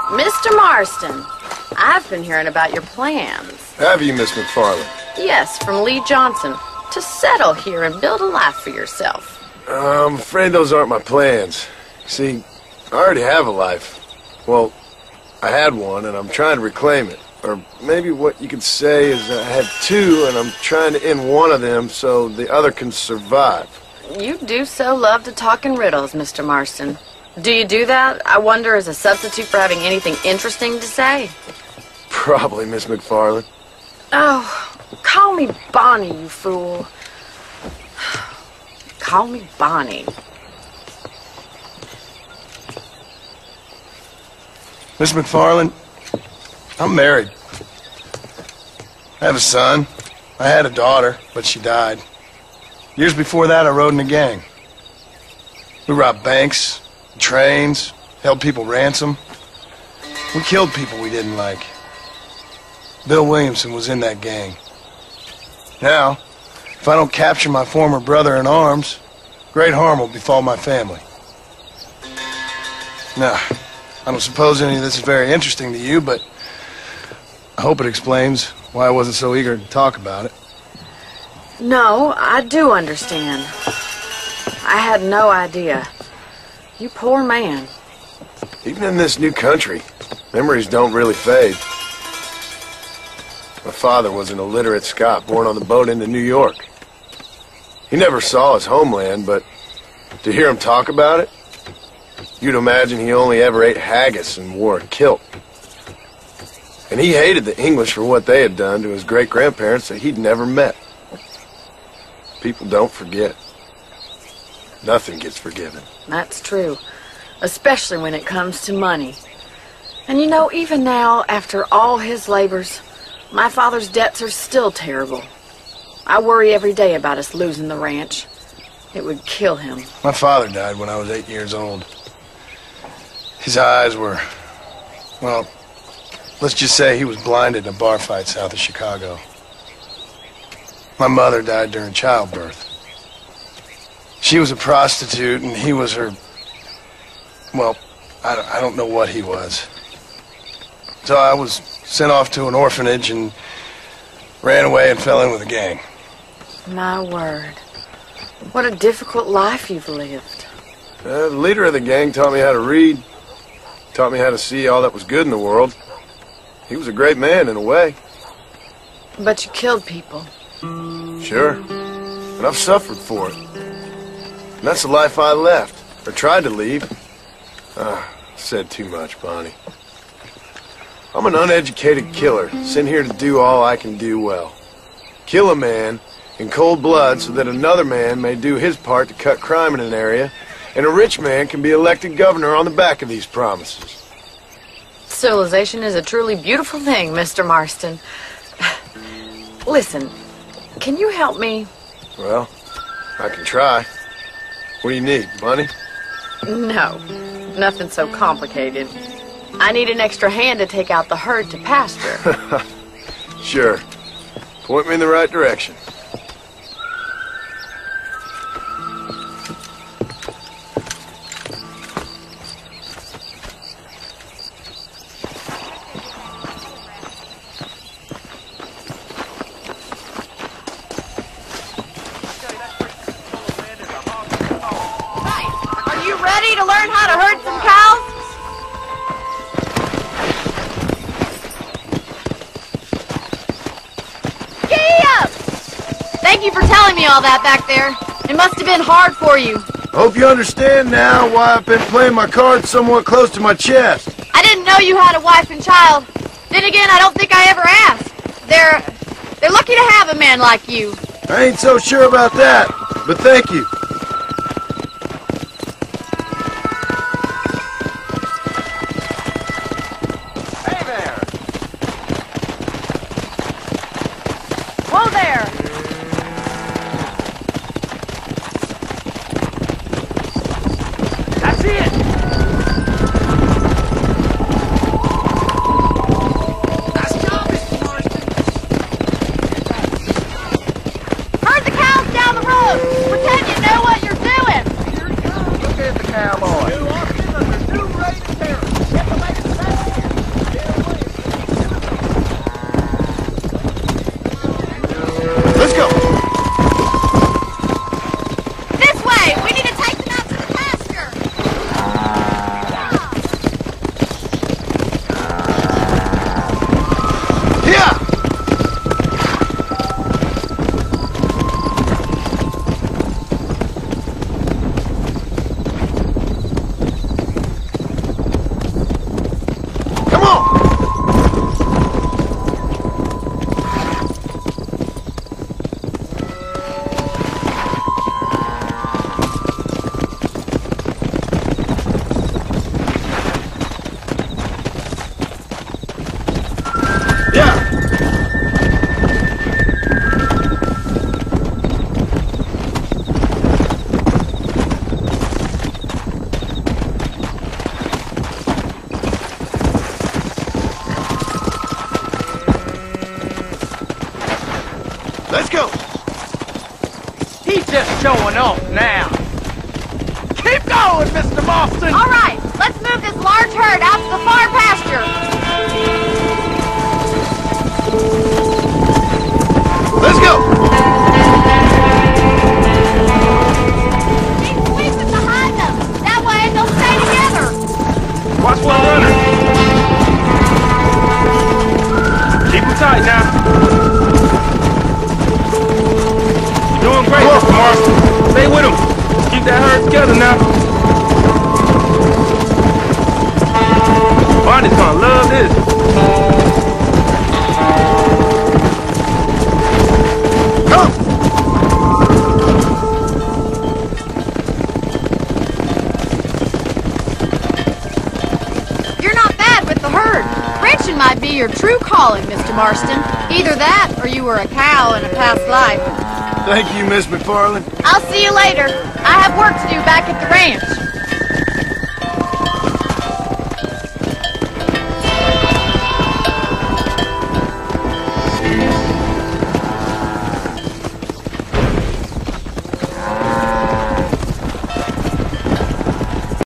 Mr. Marston, I've been hearing about your plans. Have you, Miss MacFarlane? Yes, from Lee Johnson, to settle here and build a life for yourself. I'm afraid those aren't my plans. See, I already have a life. Well, I had one, and I'm trying to reclaim it. Or maybe what you could say is I had two, and I'm trying to end one of them so the other can survive. You do so love to talk in riddles, Mr. Marston. Do you do that, I wonder, as a substitute for having anything interesting to say? Probably, Miss MacFarlane. Oh, call me Bonnie, you fool. Call me Bonnie. Miss MacFarlane, I'm married. I have a son. I had a daughter, but she died. Years before that, I rode in a gang. We robbed banks, trains, held people ransom. We killed people we didn't like. Bill Williamson was in that gang. Now, if I don't capture my former brother in arms, great harm will befall my family. Now, I don't suppose any of this is very interesting to you, but I hope it explains why I wasn't so eager to talk about it. No, I do understand. I had no idea. You poor man. Even in this new country, memories don't really fade. My father was an illiterate Scot born on the boat into New York. He never saw his homeland, but to hear him talk about it, you'd imagine he only ever ate haggis and wore a kilt. And he hated the English for what they had done to his great-grandparents that he'd never met. People don't forget. Nothing gets forgiven. That's true. Especially when it comes to money. And you know, even now, after all his labors, my father's debts are still terrible. I worry every day about us losing the ranch. It would kill him. My father died when I was 8 years old. His eyes were, well, let's just say he was blinded in a bar fight south of Chicago. My mother died during childbirth. She was a prostitute, and he was her... Well, I don't know what he was. So I was sent off to an orphanage and ran away and fell in with a gang. My word. What a difficult life you've lived. The leader of the gang taught me how to read. Taught me how to see all that was good in the world. He was a great man in a way. But you killed people. Sure. And I've suffered for it. And that's the life I left. Or tried to leave. Said too much, Bonnie. I'm an uneducated killer, sent here to do all I can do well. Kill a man in cold blood so that another man may do his part to cut crime in an area, and a rich man can be elected governor on the back of these promises. Civilization is a truly beautiful thing, Mr. Marston. Listen, can you help me? Well, I can try. What do you need, money? No, nothing so complicated. I need an extra hand to take out the herd to pasture. Sure. Point me in the right direction. Are you ready to learn how to herd some cows? Thank you for telling me all that back there. It must have been hard for you. I hope you understand now why I've been playing my cards somewhat close to my chest. I didn't know you had a wife and child. Then again, I don't think I ever asked. They're lucky to have a man like you. I ain't so sure about that, but thank you. Hey there! Whoa there! That's it! Nice job, Mr. Marston! Herd the cows down the road! Pretend you know showing off now. Keep going, Mr. Marston! All right, let's move this large herd out to the far pasture. Let's go! Keep sweeping behind them. That way they'll stay together. Watch one runner. Keep him tight now. You're doing great, Mr. Marston. Stay with him. Keep that herd together now. Barney's gonna love this. Come! You're not bad with the herd. Ranching might be your true calling, Mr. Marston. Either that, or you were a cow in a past life. Thank you, Miss MacFarlane. I'll see you later. I have work to do back at the ranch.